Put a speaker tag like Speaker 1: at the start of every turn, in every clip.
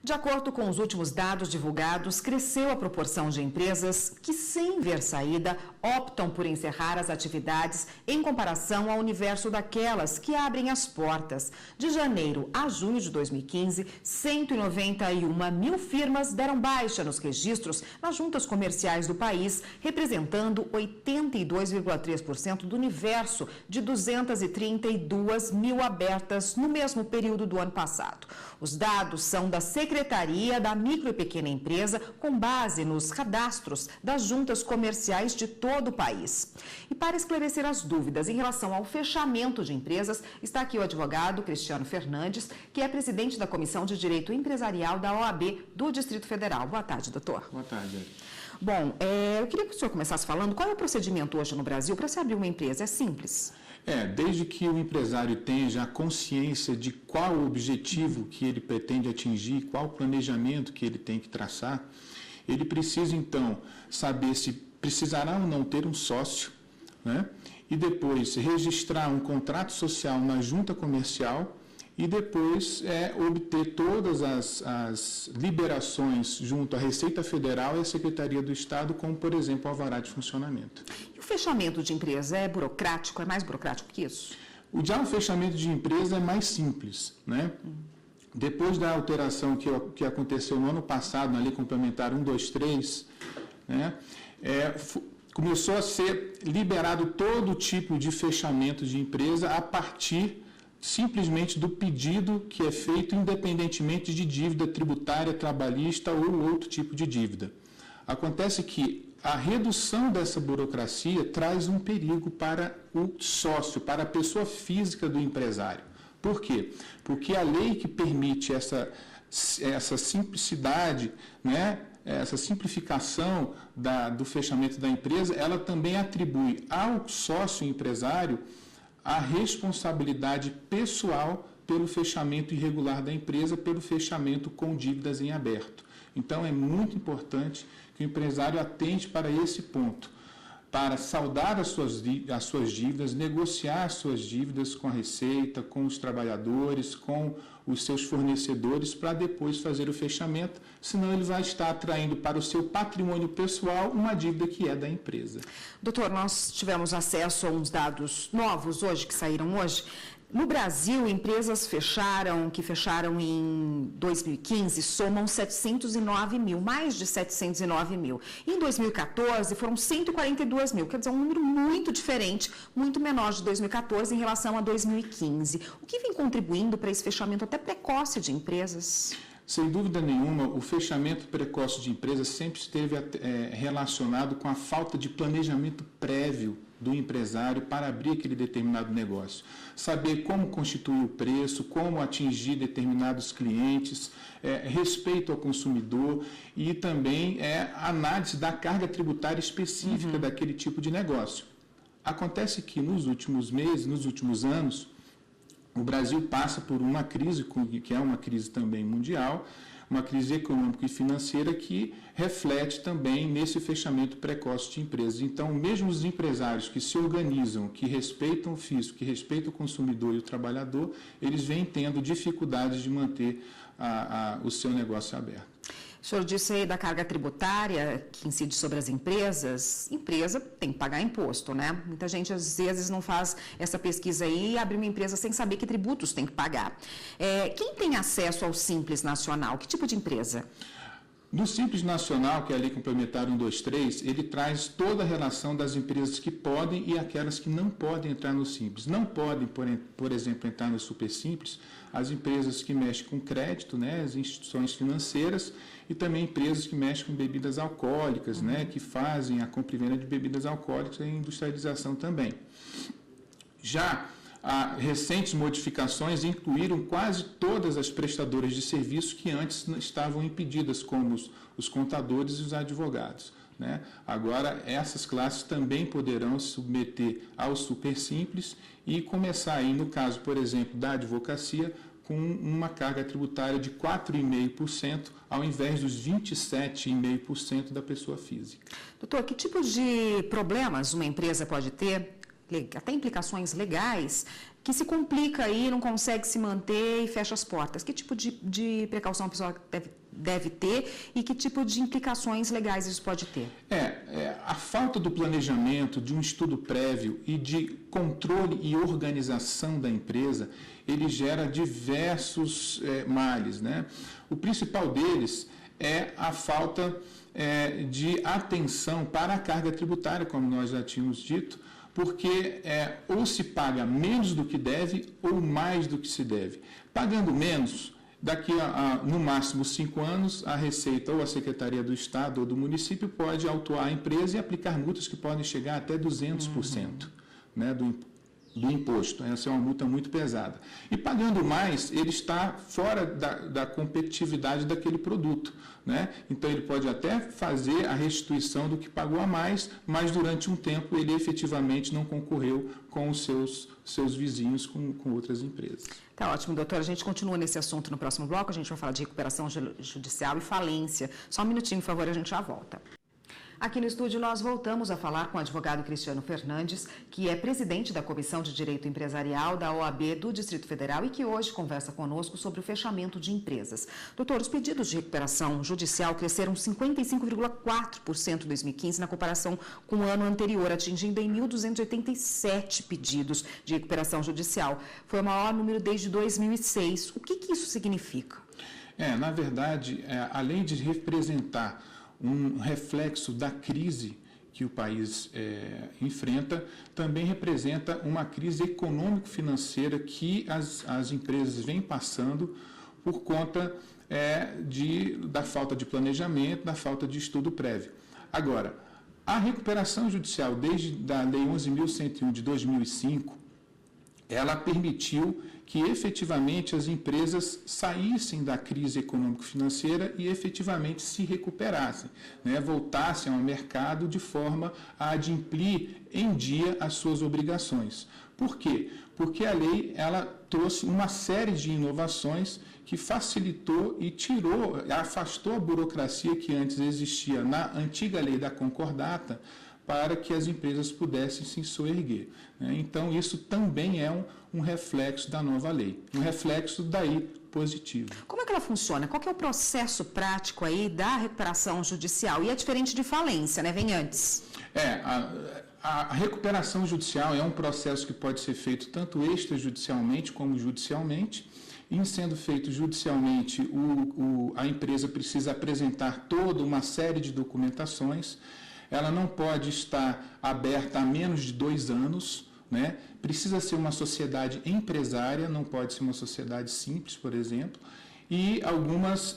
Speaker 1: De acordo com os últimos dados divulgados, cresceu a proporção de empresas que, sem ver saída, optam por encerrar as atividades em comparação ao universo daquelas que abrem as portas. De janeiro a junho de 2015, 191 mil firmas deram baixa nos registros nas juntas comerciais do país, representando 82,3% do universo de 232 mil abertas no mesmo período do ano passado. Os dados são da Secretaria da Micro e Pequena Empresa, com base nos cadastros das juntas comerciais de todo o país. E para esclarecer as dúvidas em relação ao fechamento de empresas, está aqui o advogado Cristiano Fernandes, que é presidente da Comissão de Direito Empresarial da OAB do Distrito Federal. Boa tarde, doutor.
Speaker 2: Boa tarde.
Speaker 1: Bom, eu queria que o senhor começasse falando qual é o procedimento hoje no Brasil para se abrir uma empresa. É simples?
Speaker 2: Desde que o empresário tenha já consciência de qual o objetivo que ele pretende atingir, qual o planejamento que ele tem que traçar, ele precisa, então, saber se precisará ou não ter um sócio, né? E depois registrar um contrato social na junta comercial e depois obter todas as liberações junto à Receita Federal e à Secretaria do Estado, como, por exemplo, o alvará de funcionamento.
Speaker 1: E o fechamento de empresa é burocrático? É mais burocrático que isso?
Speaker 2: O fechamento de empresa é mais simples, né? Depois da alteração que aconteceu no ano passado, na Lei Complementar 123, né, começou a ser liberado todo tipo de fechamento de empresa a partir simplesmente do pedido que é feito independentemente de dívida tributária, trabalhista ou outro tipo de dívida. Acontece que a redução dessa burocracia traz um perigo para o sócio, para a pessoa física do empresário. Por quê? Porque a lei que permite essa simplicidade, né, essa simplificação do fechamento da empresa, ela também atribui ao sócio empresário a responsabilidade pessoal pelo fechamento irregular da empresa, pelo fechamento com dívidas em aberto. Então, é muito importante que o empresário atente para esse ponto, para saldar as suas dívidas, negociar as suas dívidas com a Receita, com os trabalhadores, com os seus fornecedores, para depois fazer o fechamento, senão ele vai estar atraindo para o seu patrimônio pessoal uma dívida que é da empresa.
Speaker 1: Doutor, nós tivemos acesso a uns dados novos hoje, que saíram hoje. No Brasil, empresas que fecharam em 2015, somam 709 mil, mais de 709 mil. Em 2014, foram 142 mil, quer dizer, um número muito diferente, muito menor de 2014 em relação a 2015. O que vem contribuindo para esse fechamento até precoce de empresas?
Speaker 2: Sem dúvida nenhuma, o fechamento precoce de empresas sempre esteve relacionado com a falta de planejamento prévio do empresário para abrir aquele determinado negócio. Saber como constituir o preço, como atingir determinados clientes, respeito ao consumidor e também análise da carga tributária específica daquele tipo de negócio. Acontece que nos últimos meses, nos últimos anos, o Brasil passa por uma crise, que é uma crise também mundial, uma crise econômica e financeira que reflete também nesse fechamento precoce de empresas. Então, mesmo os empresários que se organizam, que respeitam o fisco, que respeitam o consumidor e o trabalhador, eles vêm tendo dificuldades de manter o seu negócio aberto.
Speaker 1: O senhor disse aí da carga tributária que incide sobre as empresas. Empresa tem que pagar imposto, né? Muita gente, às vezes, não faz essa pesquisa aí e abre uma empresa sem saber que tributos tem que pagar. Quem tem acesso ao Simples Nacional? Que tipo de empresa?
Speaker 2: No Simples Nacional, que é a Lei Complementar 123, ele traz toda a relação das empresas que podem e aquelas que não podem entrar no Simples. Não podem, por exemplo, entrar no Super Simples as empresas que mexem com crédito, né, as instituições financeiras e também empresas que mexem com bebidas alcoólicas, né, que fazem a compra e venda de bebidas alcoólicas e industrialização também. Já recentes modificações incluíram quase todas as prestadoras de serviço que antes estavam impedidas, como os contadores e os advogados, né? Agora, essas classes também poderão se submeter ao Super Simples e começar aí, no caso, por exemplo, da advocacia, com uma carga tributária de 4,5%, ao invés dos 27,5% da pessoa física.
Speaker 1: Doutor, que tipo de problemas uma empresa pode ter até implicações legais, que se complica aí, não consegue se manter e fecha as portas. Que tipo de precaução a pessoa deve ter e que tipo de implicações legais isso pode ter?
Speaker 2: A falta do planejamento, de um estudo prévio e de controle e organização da empresa, ele gera diversos males, né? O principal deles é a falta de atenção para a carga tributária, como nós já tínhamos dito, porque ou se paga menos do que deve ou mais do que se deve. Pagando menos, daqui a no máximo 5 anos, a Receita ou a Secretaria do Estado ou do município pode autuar a empresa e aplicar multas que podem chegar até 200%, né, do imposto. Essa é uma multa muito pesada. E pagando mais, ele está fora da competitividade daquele produto, né? Então, ele pode até fazer a restituição do que pagou a mais, mas durante um tempo ele efetivamente não concorreu com os seus vizinhos, com outras empresas.
Speaker 1: Tá ótimo, doutora. A gente continua nesse assunto no próximo bloco. A gente vai falar de recuperação judicial e falência. Só um minutinho, por favor, a gente já volta. Aqui no estúdio nós voltamos a falar com o advogado Cristiano Fernandes, que é presidente da Comissão de Direito Empresarial da OAB do Distrito Federal e que hoje conversa conosco sobre o fechamento de empresas. Doutor, os pedidos de recuperação judicial cresceram 55,4% em 2015 na comparação com o ano anterior, atingindo em 1.287 pedidos de recuperação judicial. Foi o maior número desde 2006. O que isso significa?
Speaker 2: Na verdade, além de representar um reflexo da crise que o país enfrenta, também representa uma crise econômico-financeira que as empresas vêm passando por conta da falta de planejamento, da falta de estudo prévio. Agora, a recuperação judicial desde a Lei 11.101 de 2005, ela permitiu que efetivamente as empresas saíssem da crise econômico-financeira e efetivamente se recuperassem, né? Voltassem ao mercado de forma a adimplir em dia as suas obrigações. Por quê? Porque a lei ela trouxe uma série de inovações que facilitou e afastou a burocracia que antes existia na antiga lei da concordata, para que as empresas pudessem se soerguer. Então, isso também é um reflexo da nova lei, um reflexo daí positivo.
Speaker 1: Como é que ela funciona? Qual que é o processo prático aí da recuperação judicial? E é diferente de falência, né? Vem antes.
Speaker 2: A recuperação judicial é um processo que pode ser feito tanto extrajudicialmente como judicialmente. Em sendo feito judicialmente, a empresa precisa apresentar toda uma série de documentações. Ela não pode estar aberta há menos de 2 anos, né? Precisa ser uma sociedade empresária, não pode ser uma sociedade simples, por exemplo. E algumas,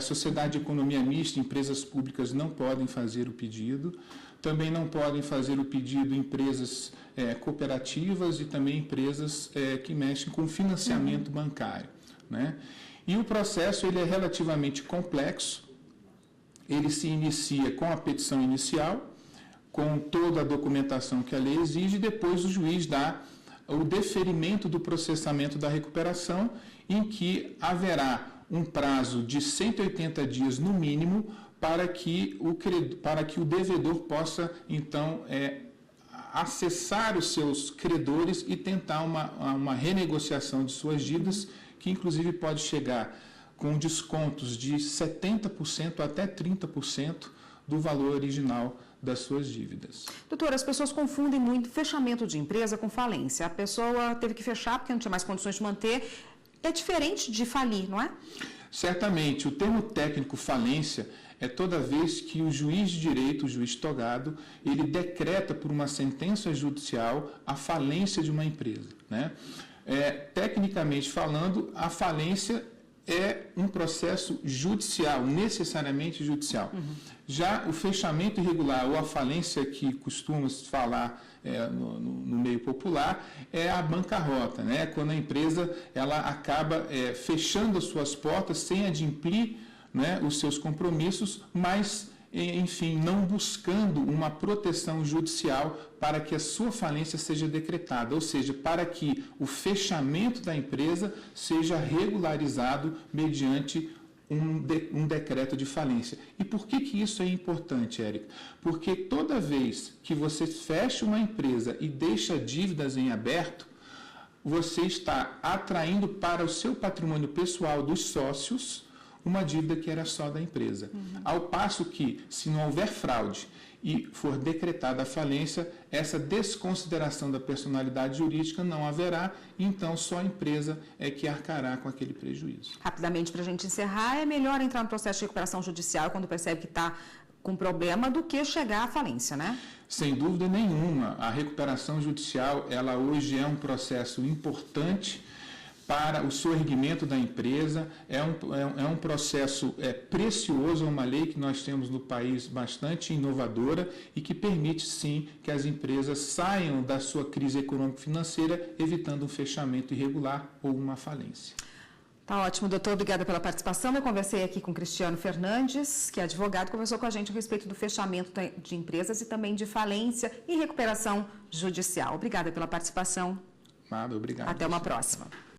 Speaker 2: sociedade de economia mista, empresas públicas não podem fazer o pedido. Também não podem fazer o pedido empresas cooperativas e também empresas que mexem com financiamento bancário, né? E o processo ele é relativamente complexo. Ele se inicia com a petição inicial, com toda a documentação que a lei exige, e depois o juiz dá o deferimento do processamento da recuperação, em que haverá um prazo de 180 dias no mínimo para que o devedor possa, então, acessar os seus credores e tentar uma renegociação de suas dívidas, que inclusive pode chegar com descontos de 70% até 30% do valor original das suas dívidas.
Speaker 1: Doutora, as pessoas confundem muito fechamento de empresa com falência. A pessoa teve que fechar porque não tinha mais condições de manter. É diferente de falir, não é?
Speaker 2: Certamente. O termo técnico falência é toda vez que o juiz de direito, o juiz togado, ele decreta por uma sentença judicial a falência de uma empresa, né? Tecnicamente falando, a falência é um processo judicial, necessariamente judicial. Já o fechamento irregular ou a falência que costumamos falar no meio popular é a bancarrota, né? Quando a empresa ela acaba fechando as suas portas sem adimplir, né, os seus compromissos, mas, enfim, não buscando uma proteção judicial para que a sua falência seja decretada, ou seja, para que o fechamento da empresa seja regularizado mediante um decreto de falência. E por que isso é importante, Érica? Porque toda vez que você fecha uma empresa e deixa dívidas em aberto, você está atraindo para o seu patrimônio pessoal dos sócios uma dívida que era só da empresa. Ao passo que, se não houver fraude e for decretada a falência, essa desconsideração da personalidade jurídica não haverá, então só a empresa é que arcará com aquele prejuízo.
Speaker 1: Rapidamente, para a gente encerrar, é melhor entrar no processo de recuperação judicial quando percebe que está com problema do que chegar à falência, né?
Speaker 2: Sem dúvida nenhuma, a recuperação judicial, ela hoje é um processo importante para o soerguimento da empresa, é um processo precioso, é uma lei que nós temos no país bastante inovadora e que permite, sim, que as empresas saiam da sua crise econômico-financeira, evitando um fechamento irregular ou uma falência.
Speaker 1: Tá ótimo, doutor. Obrigada pela participação. Eu conversei aqui com Cristiano Fernandes, que é advogado, conversou com a gente a respeito do fechamento de empresas e também de falência e recuperação judicial. Obrigada pela participação.
Speaker 2: Nada, obrigado.
Speaker 1: Até uma próxima.